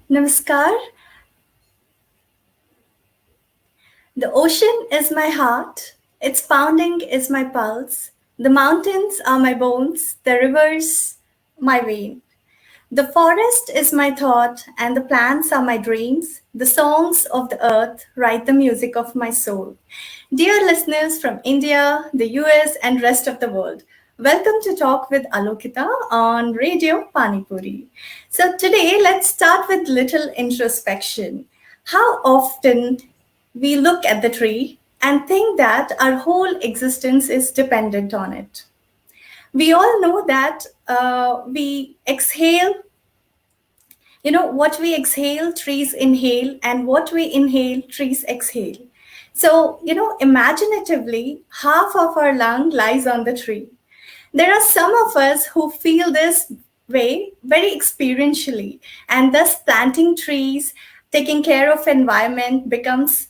Namaskar. The ocean is my heart, its pounding is my pulse. The mountains are my bones, the rivers my vein. The forest is my thought, and the plants are my dreams. The songs of the earth write the music of my soul. Dear listeners from India, the US, and rest of the world, welcome to Talk with Alokita on Radio Panipuri. So today, let's start with little introspection. How often we look at the tree and think that our whole existence is dependent on it. We all know that we exhale, what we exhale, trees inhale, and what we inhale, trees exhale. So, imaginatively, half of our lung lies on the tree. There are some of us who feel this way very experientially, and thus planting trees, taking care of environment becomes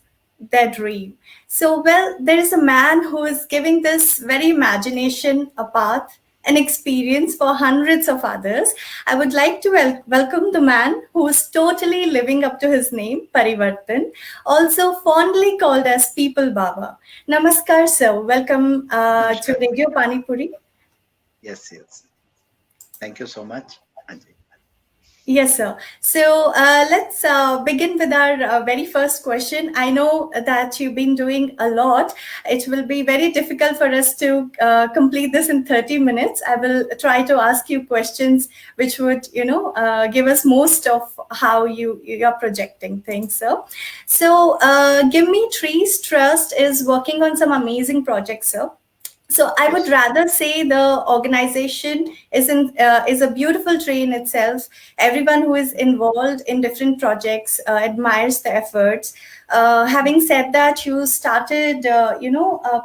their dream. So, well, there is a man who is giving this very imagination a path, an experience for hundreds of others. I would like to welcome the man who is totally living up to his name, Parivartan, also fondly called as People Baba. Namaskar, sir. Welcome to Namaskar. Radio Panipuri. Yes, yes. Thank you so much, Anjay. Yes, sir. So let's begin with our very first question. I know that you've been doing a lot. It will be very difficult for us to complete this in 30 minutes. I will try to ask you questions which would, give us most of how you're projecting things, sir. So Give Me Trees Trust is working on some amazing projects, sir. So I would Yes. rather say the organization is a beautiful tree in itself. Everyone who is involved in different projects admires the efforts. Having said that, you started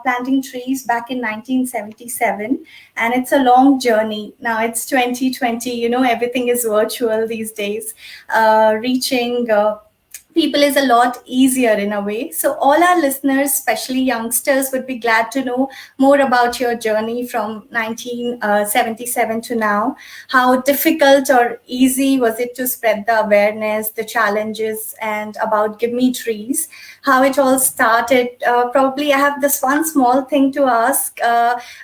planting trees back in 1977, and it's a long journey. Now it's 2020. Everything is virtual these days. Reaching people is a lot easier in a way. So, all our listeners, especially youngsters, would be glad to know more about your journey from 1977 to now. How difficult or easy was it to spread the awareness, the challenges, and about Give Me Trees? How it all started? Probably, I have this one small thing to ask.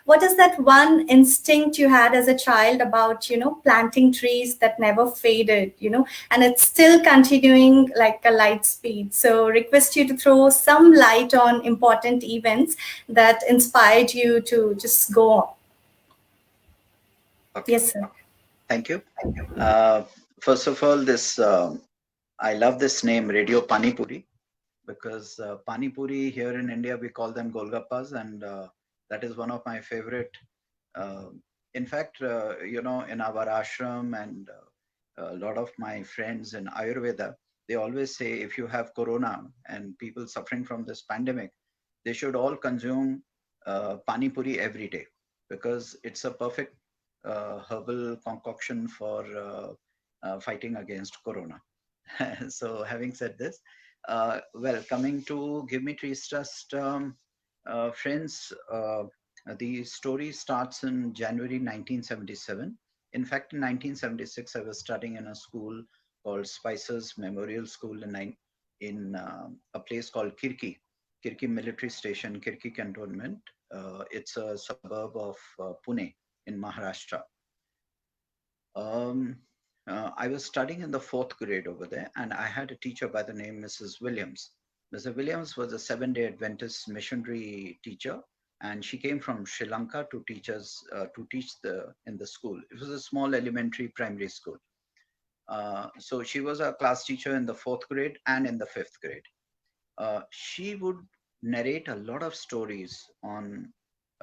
What is that one instinct you had as a child about, planting trees that never faded, and it's still continuing like a light speed. So request you to throw some light on important events that inspired you to just go on. Okay. Yes, sir. Thank you. Uh, First of all, this I love this name, Radio Panipuri, because Panipuri here in India we call them Golgappas, and that is one of my favorite. Uh, in fact, in our ashram and a lot of my friends in Ayurveda, they always say if you have corona and people suffering from this pandemic, they should all consume pani puri every day because it's a perfect herbal concoction for fighting against corona. So, having said this, well, coming to Give Me Trees Trust, friends, the story starts in January 1977. In fact, in 1976, I was studying in a school called Spicer's Memorial School in a place called Kirki Military Station, Kirki Cantonment. It's a suburb of Pune in Maharashtra. Um, I was studying in the fourth grade over there, and I had a teacher by the name Mrs. Williams. Mrs. Williams was a Seven-Day Adventist missionary teacher, and she came from Sri Lanka to teach us to teach the in the school. It was a small elementary primary school. So she was a class teacher in the fourth grade and in the fifth grade. She would narrate a lot of stories on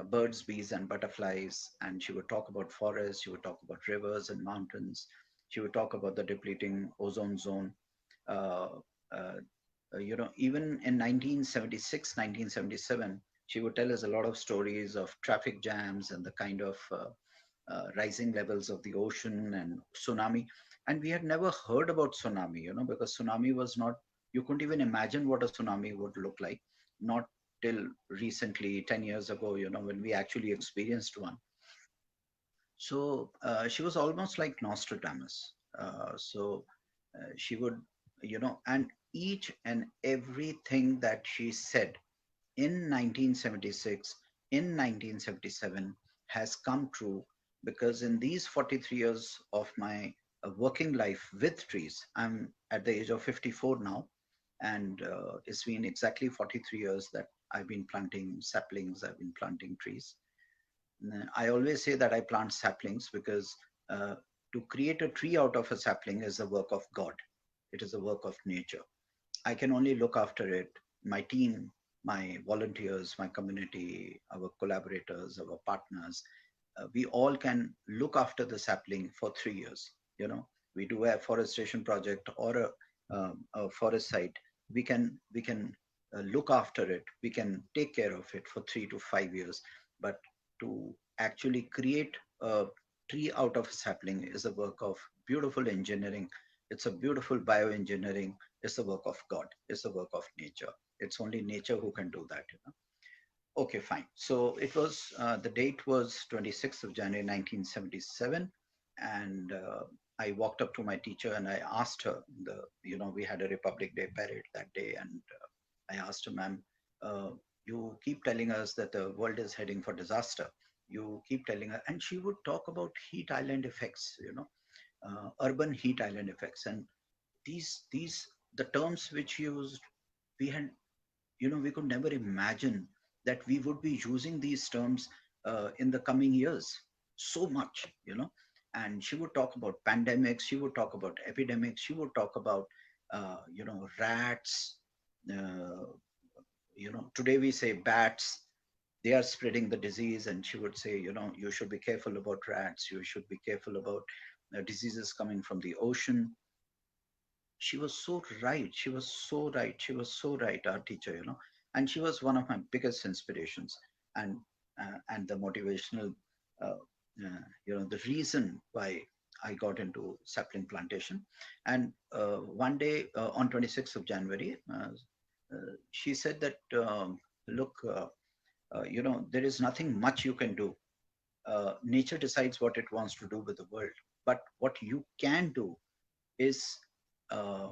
birds, bees, and butterflies, and she would talk about forests, she would talk about rivers and mountains, she would talk about the depleting ozone zone. Uh, uh, Even in 1976, 1977, she would tell us a lot of stories of traffic jams and the kind of rising levels of the ocean and tsunami. And we had never heard about tsunami, because tsunami was not, you couldn't even imagine what a tsunami would look like, not till recently, 10 years ago, when we actually experienced one. So she was almost like Nostradamus. So She would, and each and everything that she said in 1976, in 1977 has come true, because in these 43 years of my working life with trees, I'm at the age of 54 now, and it's been exactly 43 years that I've been planting saplings, I've been planting trees. I always say that I plant saplings because uh, to create a tree out of a sapling is a work of God. It is a work of nature. I can only look after it. My team, my volunteers, my community, our collaborators, our partners, we all can look after the sapling for 3 years. We do a forestation project or a forest site. We can look after it. We can take care of it for 3 to 5 years. But to actually create a tree out of a sapling is a work of beautiful engineering. It's a beautiful bioengineering. It's the work of God. It's the work of nature. It's only nature who can do that. Okay, fine. So it was, the date was 26th of January 1977. And I walked up to my teacher and I asked her, we had a Republic Day parade that day. And I asked her, ma'am, uh, you keep telling us that the world is heading for disaster. You keep telling her, and she would talk about heat island effects, urban heat island effects. And the terms which used, we had, we could never imagine that we would be using these terms in the coming years so much. And she would talk about pandemics, she would talk about epidemics, she would talk about rats. uh, Today we say bats, they are spreading the disease. And she would say, you should be careful about rats, you should be careful about diseases coming from the ocean. She was so right, she was so right, she was so right, our teacher. And she was one of my biggest inspirations. And the motivational, uh, the reason why I got into sapling plantation. And one day, on 26th of January, she said that, look, there is nothing much you can do. Nature decides what it wants to do with the world, but what you can do is uh,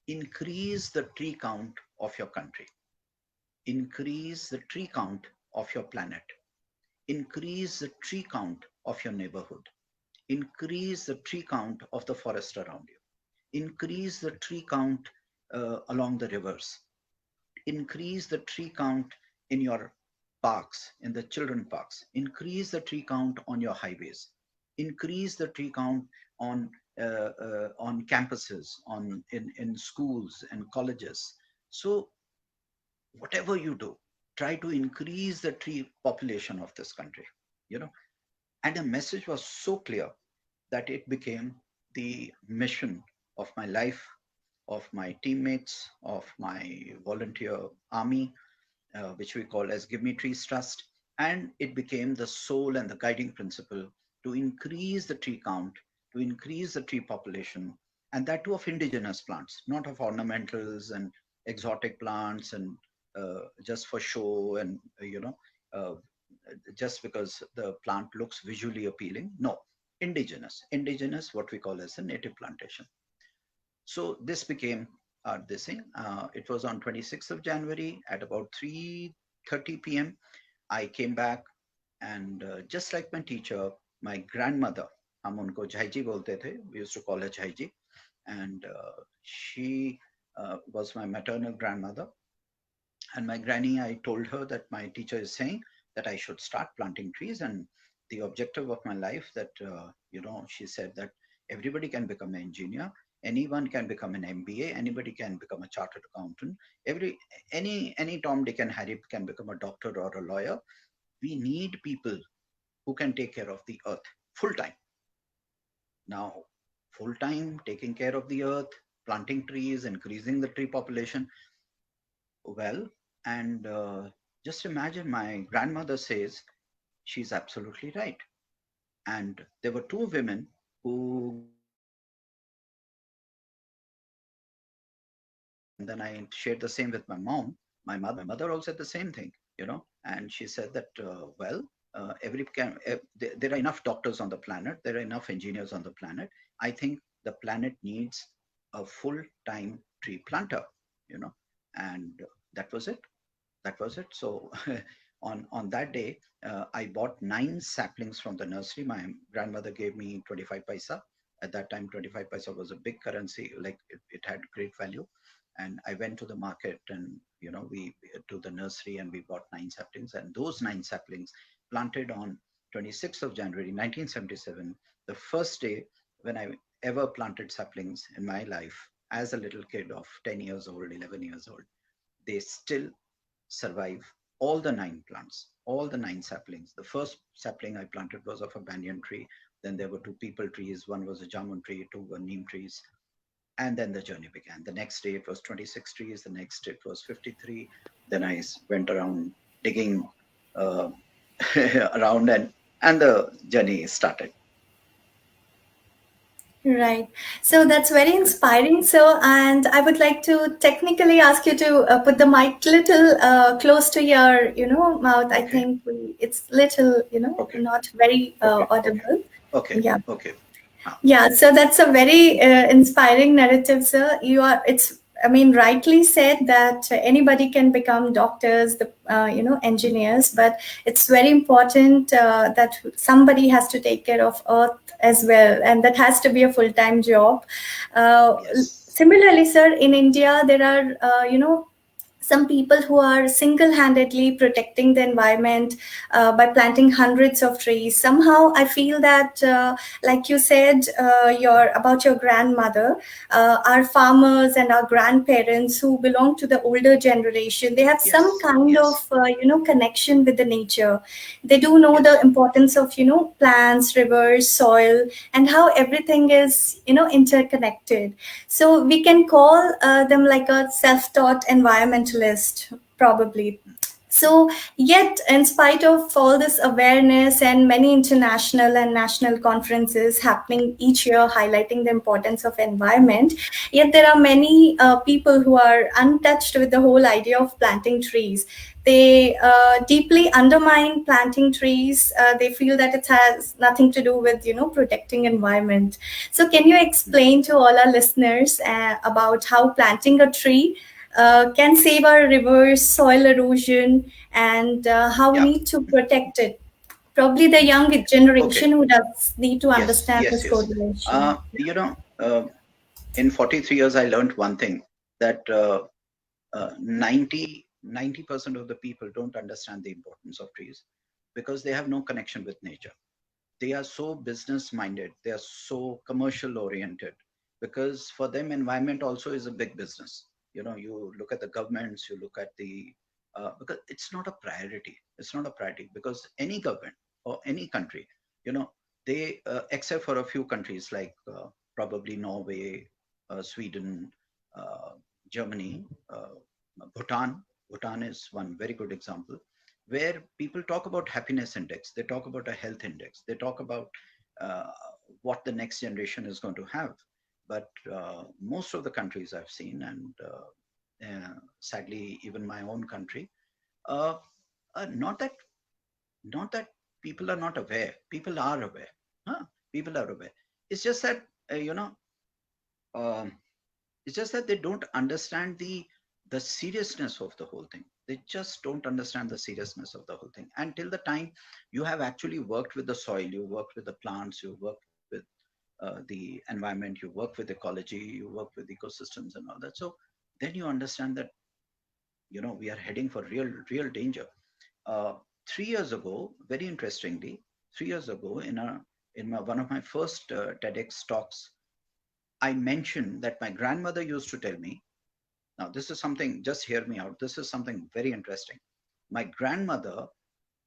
increase the tree count of your country, increase the tree count of your planet, increase the tree count of your neighborhood, increase the tree count of the forest around you, increase the tree count along the rivers, increase the tree count in your parks, in the children parks, increase the tree count on your highways, increase the tree count on campuses, in schools and colleges. So whatever you do, try to increase the tree population of this country. You know, and the message was so clear that it became the mission of my life, of my teammates, of my volunteer army, which we call as Give Me Trees Trust. And it became the soul and the guiding principle to increase the tree count, to increase the tree population, and that too of indigenous plants, not of ornamentals and exotic plants and just for show and, uh, just because the plant looks visually appealing. No, indigenous, what we call as a native plantation. So this became this thing. It was on 26th of January at about 3:30 p.m. I came back, and just like my teacher, my grandmother, हम उनको झाईजी बोलते थे. We used to call her झाईजी, and she was my maternal grandmother. And my granny, I told her that my teacher is saying that I should start planting trees, and the objective of my life, that she said that everybody can become an engineer, anyone can become an MBA, anybody can become a chartered accountant, any Tom, Dick, and Harry can become a doctor or a lawyer. We need people who can take care of the earth full time. Now, full time taking care of the earth, planting trees, increasing the tree population. Well, and just imagine, my grandmother says she's absolutely right. And there were two women who gave me the encouragement to do that. And then I shared the same with my mom. My mother also said the same thing. And she said that, well, there are enough doctors on the planet, there are enough engineers on the planet. I think the planet needs a full-time tree planter, you know, and that was it. That was it. So on that day, I bought 9 saplings from the nursery. My grandmother gave me 25 paisa. At that time, 25 paisa was a big currency. Like it had great value. And I went to the market, and we to the nursery, and we bought 9 saplings. And those 9 saplings planted on 26th of January 1977, the first day when I ever planted saplings in my life as a little kid of 10 years old, 11 years old. They still survive, all the 9 plants, all the 9 saplings. The first sapling I planted was of a banyan tree. Then there were 2 peepal trees. One was a jamun tree, 2 were neem trees. And then the journey began. The next day it was 26 trees. The next it was 53. Then I went around digging uh, around, and the journey started. Right. So that's very inspiring. So, and I would like to technically ask you to put the mic little close to your, mouth. I Okay, think it's little, okay, not very okay, okay, audible. okay, Yeah. okay. Ah, Yeah, so that's a very inspiring narrative, sir. I mean, rightly said that anybody can become doctors, engineers, but it's very important that somebody has to take care of Earth as well, and that has to be a full-time job. Uh, yes, Similarly, sir, in India, there are, some people who are single-handedly protecting the environment by planting hundreds of trees. Somehow I feel that like you said, your grandmother, our farmers and our grandparents who belong to the older generation, they have some yes, kind of yes, connection with the nature. They do know the yes. importance of plants, rivers, soil, and how everything is interconnected. So we can call them like a self-taught environmentalist, probably. So, yet, in spite of all this awareness and many international and national conferences happening each year highlighting the importance of environment, yet there are many people who are untouched with the whole idea of planting trees. They deeply undermine planting trees. They feel that it has nothing to do with protecting environment. So, can you explain to all our listeners about how planting a tree can save our rivers, soil erosion, and how we Yeah. need to protect it? Probably the young Okay. generation who does need to Yes, understand yes, this yes. correlation. In 43 years, I learned one thing, that 90% of the people don't understand the importance of trees because they have no connection with nature. They are so business minded, they are so commercial oriented, because for them environment also is a big business. You look at the governments, you look at the because it's not a priority. It's not a priority because any government or any country, you know they except for a few countries like probably Norway, Sweden, uh, Germany, Bhutan is one very good example, where people talk about happiness index, they talk about a health index, they talk about uh, what the next generation is going to have. But most of the countries I've seen, and sadly even my own country, uh, not that not that people are not aware. People are aware. Huh? People are aware. It's just that uh, you know. Um, it's just that they don't understand the seriousness of the whole thing. They just don't understand the seriousness of the whole thing until the time you have actually worked with the soil, you worked with the plants, you worked with the environment, you work with ecology, you work with ecosystems and all that. So then you understand that we are heading for real danger. uh, 3 years ago, very interestingly, 3 years ago, one of my first TEDx talks, I mentioned that my grandmother used to tell me. Now, this is something, just hear me out. This is something very interesting. My grandmother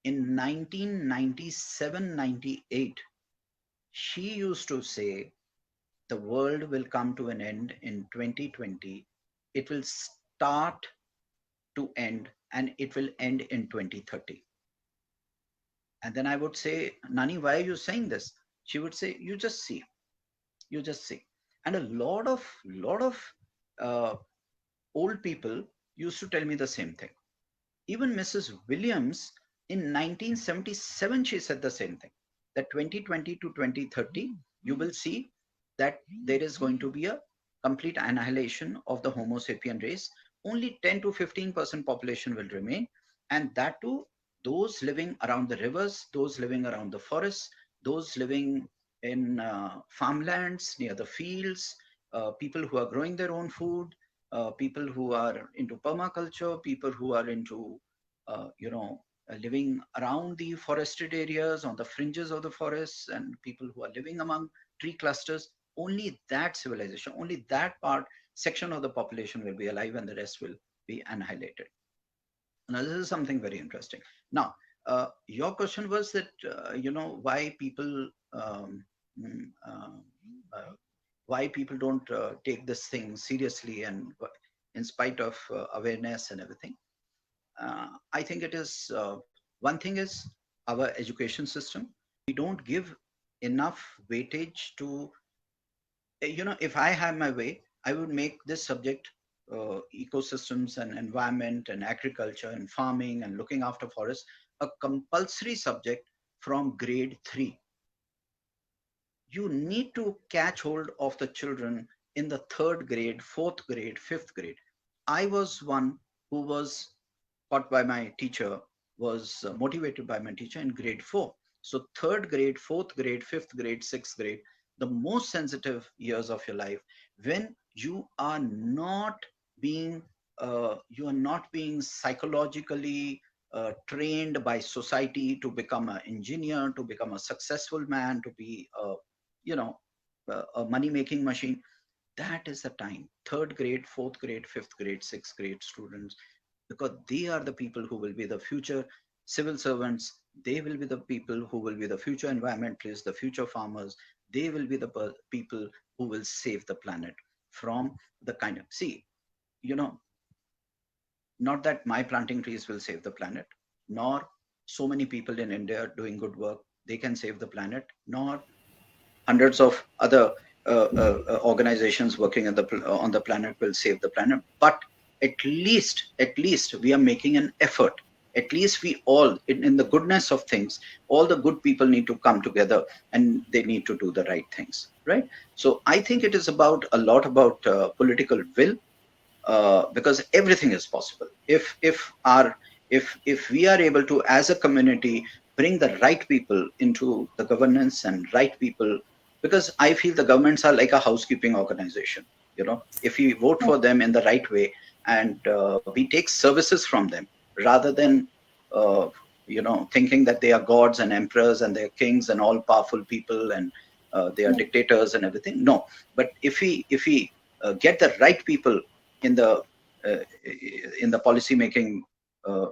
in 1997, 98, she used to say, the world will come to an end in 2020. It will start to end and it will end in 2030. And then I would say, Nani, why are you saying this? She would say, you just see. And a lot of uh, old people used to tell me the same thing. Even Mrs. Williams in 1977, she said the same thing, that 2020 to 2030, you will see that there is going to be a complete annihilation of the Homo sapien race, only 10 to 15% population will remain. And that too, those living around the rivers, those living around the forests, those living in farmlands near the fields, people who are growing their own food, people who are into permaculture, people who are into, living around the forested areas, on the fringes of the forests, and people who are living among tree clusters. Only that civilization, only that section of the population will be alive, and the rest will be annihilated. Now, this is something very interesting. Now, your question was that, why people, mm, uh, why people don't take this thing seriously, and in spite of awareness and everything. I think it is, one thing is our education system. We don't give enough weightage to, if I have my way, I would make this subject, ecosystems and environment and agriculture and farming and looking after forests, a compulsory subject from grade 3. You need to catch hold of the children in the third grade, fourth grade, fifth grade. I was one who was taught by my teacher, was motivated by my teacher in grade 4. So third grade, fourth grade, fifth grade, sixth grade, the most sensitive years of your life, when being you are not being psychologically trained by society to become an engineer, to become a successful man, to be you know a money making machine. That is the time, third grade, fourth grade, fifth grade, sixth grade students, because they are the people who will be the future civil servants. They will be the people who will be the future environmentalists, the future farmers. They will be the people who will save the planet from the kind of, see, you know not that my planting trees will save the planet, nor so many people in India doing good work, they can save the planet, nor hundreds of other organizations working on the planet will save the planet. But at least we are making an effort. At least we all, in the goodness of things, all the good people need to come together, and they need to do the right things, right? So I think it is about a lot about political will, because everything is possible if we are able to, as a community, bring the right people into the governance, and right people, because I feel the governments are like a housekeeping organization. If we vote for them in the right way, and we take services from them, rather than uh, thinking that they are gods and emperors and they're kings and all powerful people, and they are Yeah. dictators and everything. No, but if we get the right people in the uh, in the policy making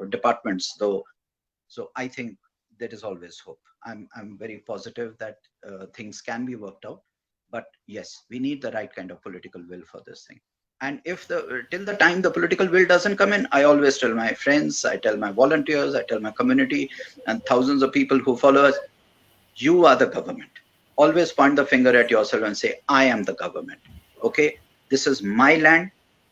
departments, though. So I think there is always hope. I'm very positive that things can be worked out. But yes, we need the right kind of political will for this thing. And if the till the time the political will doesn't come in, I always tell my friends, I tell my volunteers, I tell my community, and thousands of people who follow us, you are the government. Always point the finger at yourself and say, I am the government. Okay, this is my land,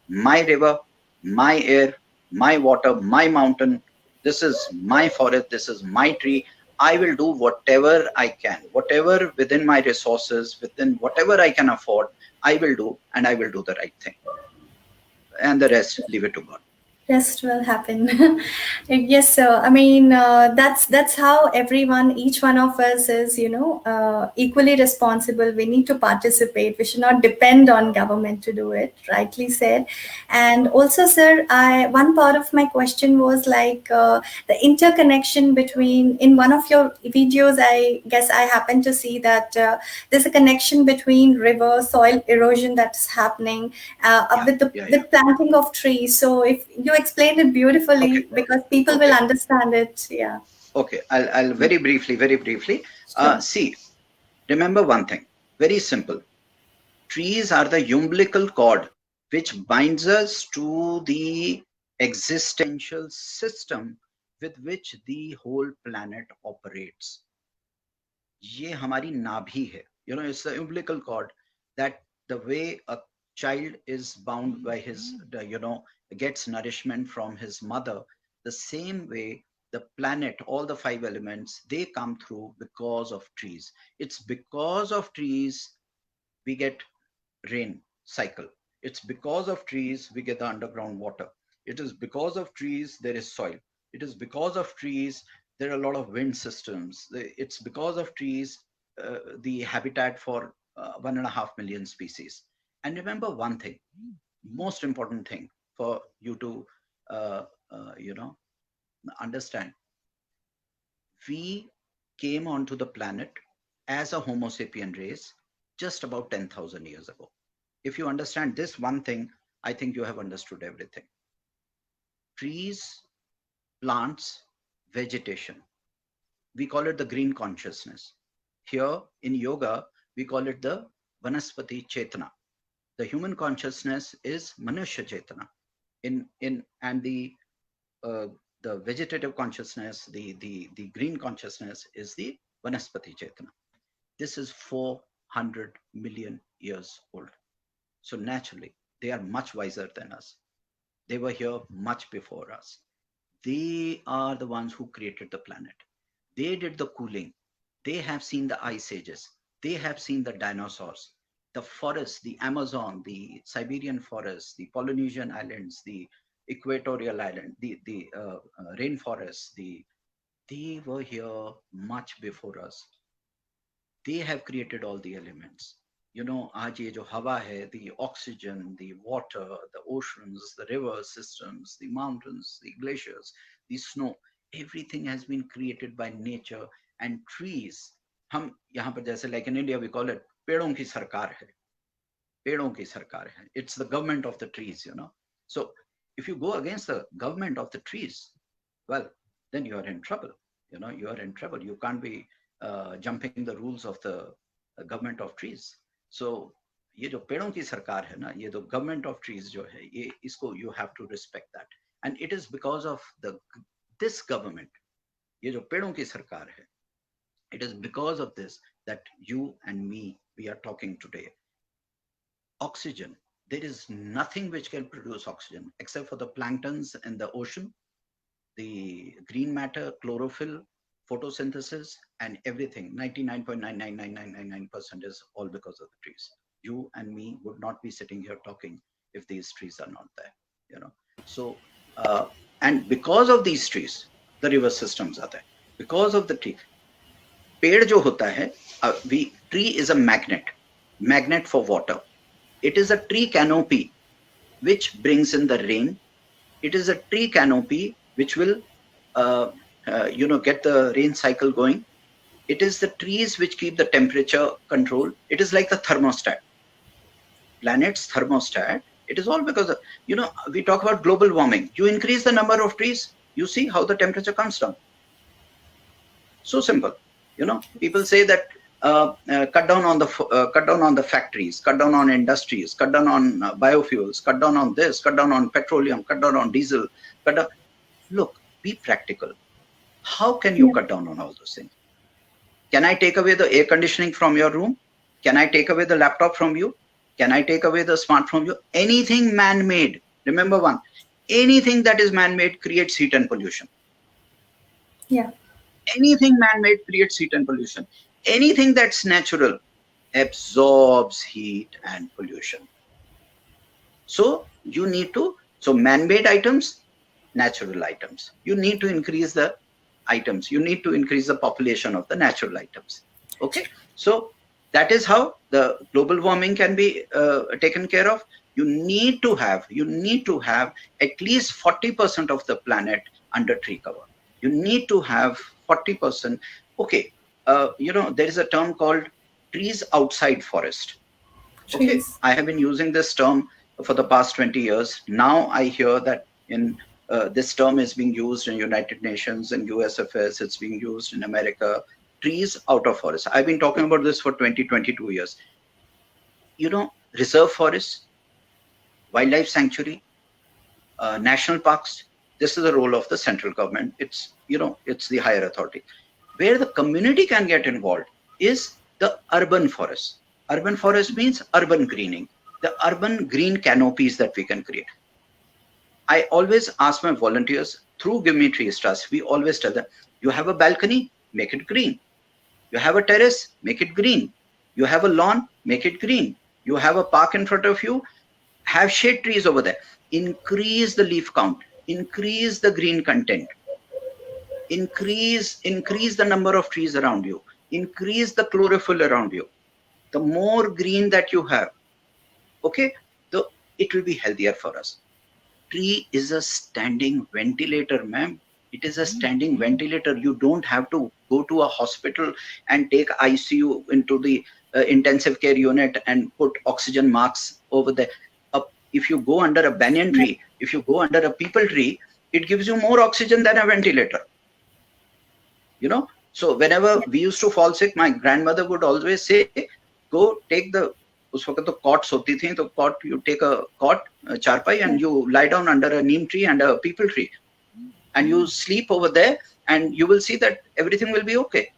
my river, my air, my water, my mountain. This is my forest, this is my tree. I will do whatever I can, whatever within my resources, within whatever I can afford. I will do, and I will do the right thing, and the rest leave it to God. Rest will happen. Yes, sir. I mean, that's how everyone, each one of us is, equally responsible. We need to participate. We should not depend on government to do it. Rightly said. And also, sir, I one part of my question was like the interconnection between, in one of your videos, I guess I happened to see that there's a connection between river soil erosion that's happening Yeah, with the yeah, yeah. with planting of trees. So if you explained it Okay, beautifully, because people will okay, understand it. Yeah. okay. I'll very briefly. Sure. See, remember one thing, very simple. Trees are the umbilical cord which binds us to the existential system with which the whole planet operates. ये हमारी नाभि है. It's the umbilical cord, that the way a child is bound by his, gets nourishment from his mother, the same way the planet, all the five elements, they come through because of trees. It's because of trees we get rain. cycle. It's because of trees we get the underground water. It is because of trees there is soil. It is because of trees there are a lot of wind systems. It's because of trees the habitat for 1.5 million species. And remember one thing, most important thing for you to uh, you know understand: we came onto the planet as a Homo sapien race just about 10,000 years ago. If you understand this one thing, I think you have understood everything. Trees, plants, vegetation. We call it the green consciousness. Here in yoga, we call it the Vanaspati Chetana. The human consciousness is Manushya Chetana. And uh, the vegetative consciousness, the green consciousness is the Vanaspati Chetana. This is 400 million years old. So naturally, they are much wiser than us. They were here much before us. They are the ones who created the planet. They did the cooling. They have seen the ice ages. They have seen the dinosaurs, the forests, the Amazon, the Siberian forests, the Polynesian islands, the equatorial island, the rainforests. They were here much before us. They have created all the elements. आज ये जो हवा है, the oxygen, the water, the oceans, the river systems, the mountains, the glaciers, the snow, everything has been created by nature. And trees, हम यहाँ पर जैसे like in India we call it पेड़ों की सरकार है. पेड़ों की सरकार है. It's the government of the trees. So if you go against the government of the trees, well, then you are in trouble. You are in trouble. You can't be jumping the rules of the government of trees. So ये जो पेड़ों की सरकार है ना, ये जो government of trees जो है, ये इसको you have to respect that. And it is because of this government, ये जो पेड़ों की सरकार है, it is because of this that you and me, we are talking today. Oxygen, there is nothing which can produce oxygen except for the planktons in the ocean, the green matter, chlorophyll, photosynthesis, and everything. 99.99999% is all because of the trees. You and me would not be sitting here talking if these trees are not there. So and because of these trees, the river systems are there. Because of the tree, पेड़ जो होता है, tree is a magnet for water. It is a tree canopy which brings in the rain. It is a tree canopy which will get the rain cycle going. It is the trees which keep the temperature control. It is like the thermostat. Planet's thermostat. It is all because of, we talk about global warming. You increase the number of trees, you see how the temperature comes down. So simple. People say that cut down on the factories, cut down on industries, cut down on biofuels, cut down on this, cut down on petroleum, cut down on diesel. Look, be practical. How can you cut down on all those things? Can I take away the air conditioning from your room? Can I take away the laptop from you? Can I take away the smart from you? Anything man-made, remember one, anything that is man-made creates heat and pollution. Yeah. Anything man-made creates heat and pollution. Anything that's natural absorbs heat and pollution. So you need to, man-made items, natural items. You need to increase the items. You need to increase the population of the natural items. Okay. So that is how the global warming can be taken care of. You need to have at least 40% of the planet under tree cover. You need to have 40%. Okay. There is a term called trees outside forest. Okay. I have been using this term for the past 20 years. Now I hear that this term is being used in United Nations and USFS. It's being used in America. Trees out of forest. I've been talking about this for 22 years. Reserve forests, wildlife sanctuary, national parks. This is the role of the central government. It's the higher authority. Where the community can get involved is the urban forest. Urban forest means urban greening. The urban green canopies that we can create. I always ask my volunteers through Give Me Trees Trust, we always tell them, you have a balcony, make it green. You have a terrace, make it green. You have a lawn, make it green. You have a park in front of you, have shade trees over there. Increase the leaf count, increase the green content, increase the number of trees around you, increase the chlorophyll around you. The more green that you have, okay, so it will be healthier for us. Tree is a standing ventilator, ma'am. It is a standing ventilator. You don't have to go to a hospital and take ICU into the intensive care unit and put oxygen masks over there. If you go under a banyan tree, if you go under a peepal tree, it gives you more oxygen than a ventilator. You know, so whenever we used to fall sick, my grandmother would always say, go take the, उस वक्त तो cots होती थी, तो cot, you take a cot, charpai, and you lie down under a neem tree and a peepal tree, and you sleep over there, and you will see that everything will be okay.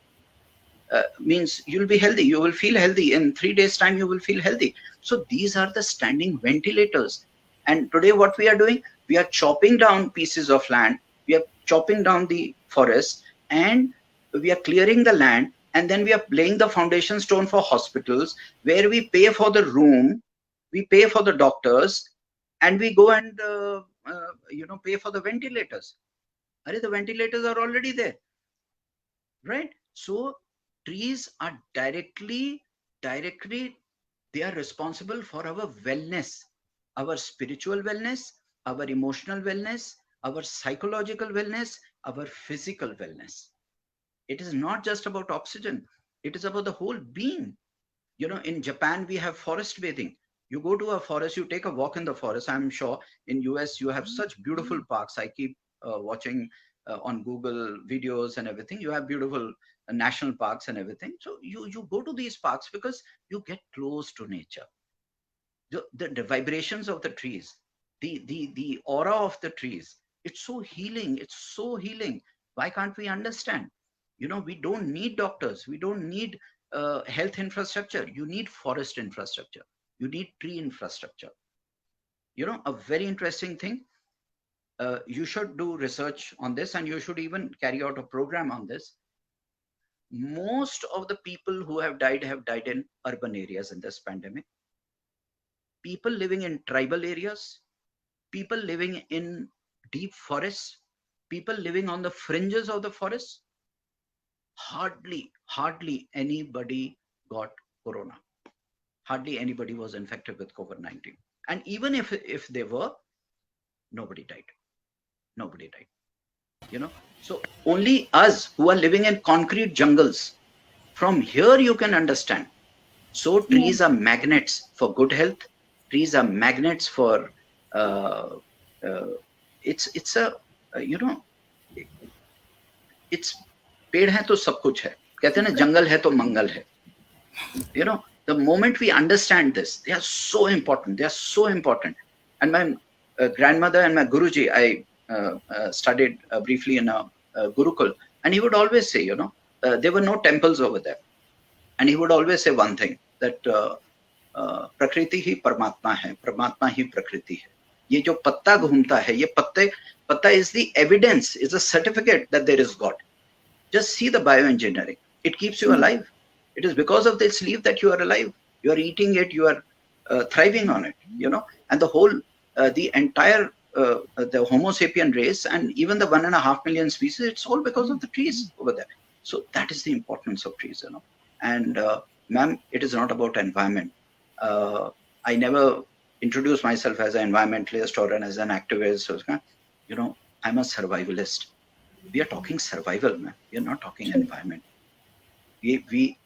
Means you'll be healthy, you will feel healthy. In 3 days time, you will feel healthy. So these are the standing ventilators. And today what we are doing, we are chopping down pieces of land, we are chopping down the forest, and we are clearing the land, and then we are laying the foundation stone for hospitals, where we pay for the room, we pay for the doctors, and we go and pay for the ventilators. The ventilators are already there, right? So trees are directly, they are responsible for our wellness, our spiritual wellness, our emotional wellness, our psychological wellness, our physical wellness. It is not just about oxygen, it is about the whole being. You know, in Japan, we have forest bathing. You go to a forest, you take a walk in the forest. I'm sure in US, you have such beautiful parks. I keep watching on Google videos and everything. You have beautiful national parks and everything. So you go to these parks because you get close to nature. The vibrations of the trees, the aura of the trees, it's so healing. It's so healing. Why can't we understand? You know, we don't need doctors. We don't need health infrastructure. You need forest infrastructure. You need tree infrastructure. You know, a very interesting thing. You should do research on this, and you should even carry out a program on this. Most of the people who have died in urban areas in this pandemic. People living in tribal areas, people living in deep forests, people living on the fringes of the forest, hardly anybody got corona. Hardly anybody was infected with COVID-19. And even if they were, nobody died. Nobody died. You know, so only us who are living in concrete jungles, from here you can understand. So trees are magnets for good health. Trees are magnets for it's a it's पेड़ है तो सब कुछ है. कहते हैं ना, जंगल है तो मंगल है. You know, the moment we understand this, they are so important. They are so important. And my grandmother and my Guruji, I studied briefly in a Gurukul, and he would always say, you know, there were no temples over there, and he would always say one thing, that प्रकृति ही परमात्मा है, परमात्मा ही प्रकृति है. ये जो पत्ता घूमता है, ये पत्ता is the evidence, is a certificate that there is God. Just see the bioengineering. It keeps you alive. It is because of this leaf that you are alive. You are eating it, you are thriving on it, you know. And the whole, the entire, the Homo sapien race, and even the 1.5 million species, it's all because of the trees over there. So that is the importance of trees, you know. And ma'am, it is not about environment. I never introduce myself as an environmentalist or as an activist. You know, I'm a survivalist. We are talking survival, man. We are not talking environment. We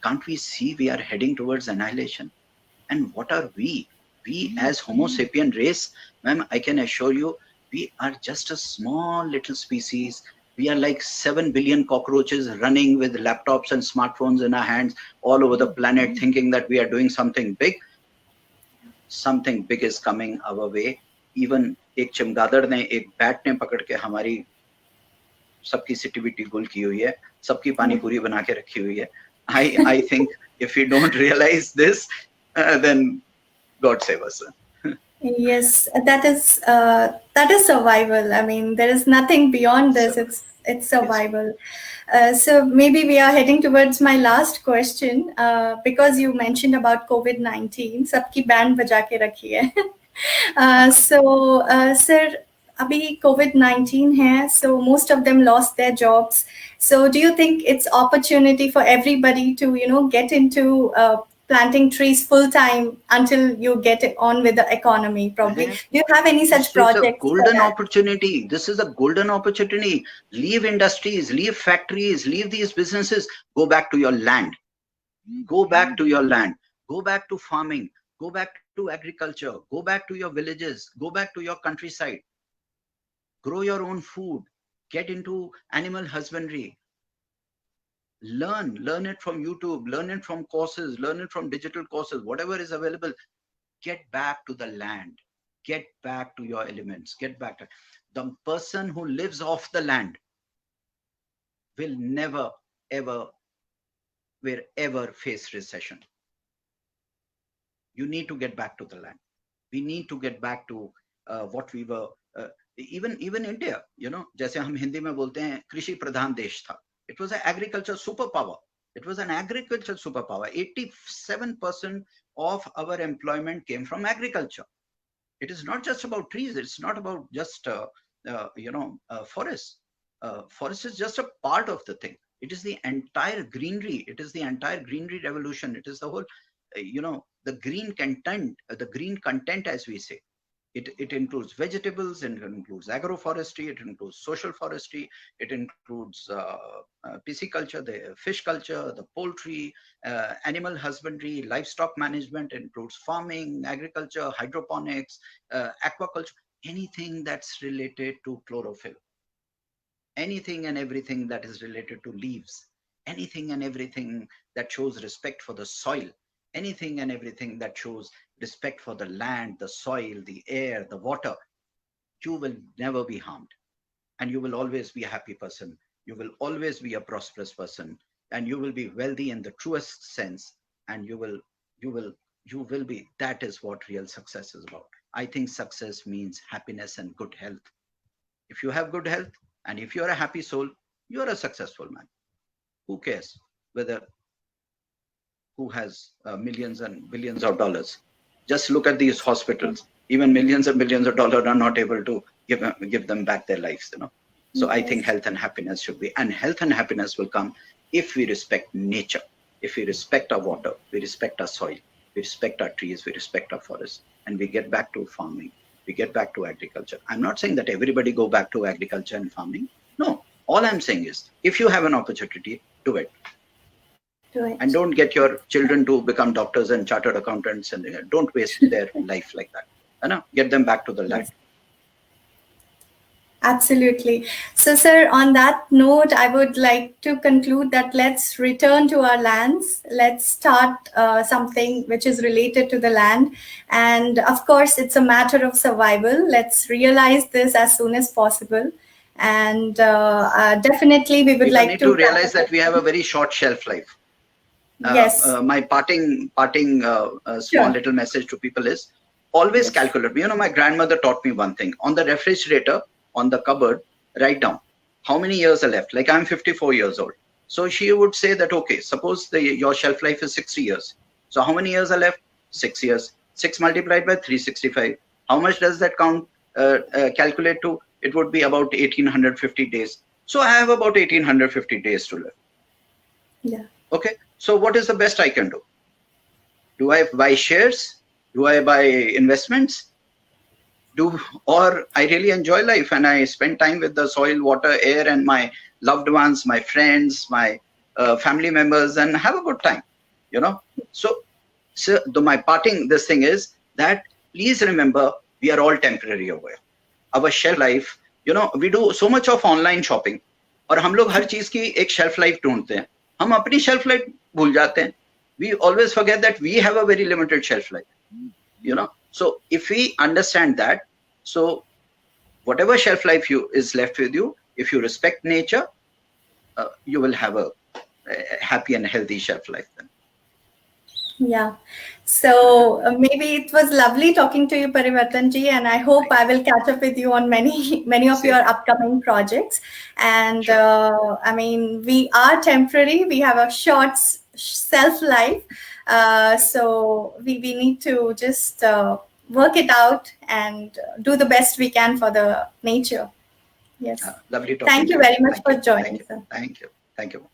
can't we see we are heading towards annihilation? And what are we? We as Homo sapien race, ma'am, I can assure you, we are just a small little species. We are like 7 billion cockroaches running with laptops and smartphones in our hands all over the planet, thinking that we are doing something big. Something big is coming our way. Even एक चमगादड़ ने, एक bat ने पकड़ के हमारी सबकी सिटिविटी गुल की हुई है, सबकी पानी पूरी बना के रखी हुई है. I think if we don't realize this, then God save us. Yes, that is survival. I mean, there is nothing beyond this. So, It's yes. survival. So maybe we are heading towards my last question, because you mentioned about COVID-19. सबकी band बजा के रखी है. Sir, अभी COVID-19 है, so most of them lost their jobs. So do you think it's opportunity for everybody to, get into planting trees full time until you get it on with the economy? Probably. Eh, Do you have any such this is a projects for golden that? opportunity. This is a golden opportunity. Leave industries, leave factories, leave these businesses. Go back to your land. Go back to your land. Go back to farming. Go back to agriculture. Go back to your villages. Go back to your countryside. Grow your own food. Get into animal husbandry. Learn it from YouTube, learn it from courses, learn it from digital courses, whatever is available. Get back to the land, get back to your elements, get back to the person who lives off the land will never ever ever face recession. You need to get back to the land. We need to get back to what we were. Even India, जैसे हम हिंदी में बोलते हैं कृषि प्रधान देश था. It was an agriculture superpower. It was an agricultural superpower. 87% of our employment came from agriculture. It is not just about trees. It's not about just forests. Forest is just a part of the thing. It is the entire greenery. It is the entire greenery revolution. It is the whole, the green content, as we say. It includes vegetables, it includes agroforestry, it includes social forestry, it includes pisciculture, the fish culture, the poultry, animal husbandry, livestock management, it includes farming, agriculture, hydroponics, aquaculture, anything that's related to chlorophyll, anything and everything that is related to leaves, anything and everything that shows respect for the soil, anything and everything that shows respect for the land, the soil, the air, the water, you will never be harmed. And you will always be a happy person. You will always be a prosperous person. And you will be wealthy in the truest sense. And you will be, that is what real success is about. I think success means happiness and good health. If you have good health and if you're a happy soul, you're a successful man. Who cares whether who has millions and billions of dollars? Just look at these hospitals. Even millions and billions of dollars are not able to give them back their lives. So I think Yes. health and happiness should be, and health and happiness will come if we respect nature, if we respect our water, we respect our soil, we respect our trees, we respect our forests, and we get back to farming, we get back to agriculture. I'm not saying that everybody go back to agriculture and farming. No, all I'm saying is if you have an opportunity, do it. Do And it. don't get your children to become doctors and chartered accountants, and don't waste their life like that. Get them back to the land. Yes. Absolutely. So, sir, on that note, I would like to conclude that let's return to our lands. Let's start something which is related to the land. And of course, it's a matter of survival. Let's realize this as soon as possible. And definitely, we would People like need to to wrap realize up that we have again. a very short shelf life. Yes, My parting small sure. little message to people is always Yes. calculate. My grandmother taught me one thing: on the refrigerator, on the cupboard, write down how many years are left. Like I'm 54 years old, so she would say that, okay, suppose your shelf life is 60 years. So how many years are left? 6 years. 6 multiplied by 365. How much does that count? Calculate to? It would be about 1850 days. So I have about 1850 days to live. Yeah. Okay, so what is the best I can do? Do I buy shares? Do I buy investments? Or I really enjoy life and I spend time with the soil, water, air, and my loved ones, my friends, my family members, and have a good time. So my parting this thing is that please remember we are all temporary over here. Our shelf life, we do so much of online shopping, और हम लोग हर चीज की एक shelf life ढूंढते हैं. हम अपनी शेल्फ लाइफ भूल जाते हैं. We always forget that we have a very limited shelf life. So if we understand that, so whatever shelf life is left with you, if you respect nature, you will have a happy and healthy shelf life then. Yeah. So maybe it was lovely talking to you, Parivartan ji, and I hope Thank I you. will catch up with you on many of your Same. upcoming projects. And Sure. I mean, we are temporary. We have a short self life, so we need to just work it out and do the best we can for the nature. Yes. Lovely talking Thank to you you. very much Thank for you. Thank joining, you. sir. Thank you. Thank you.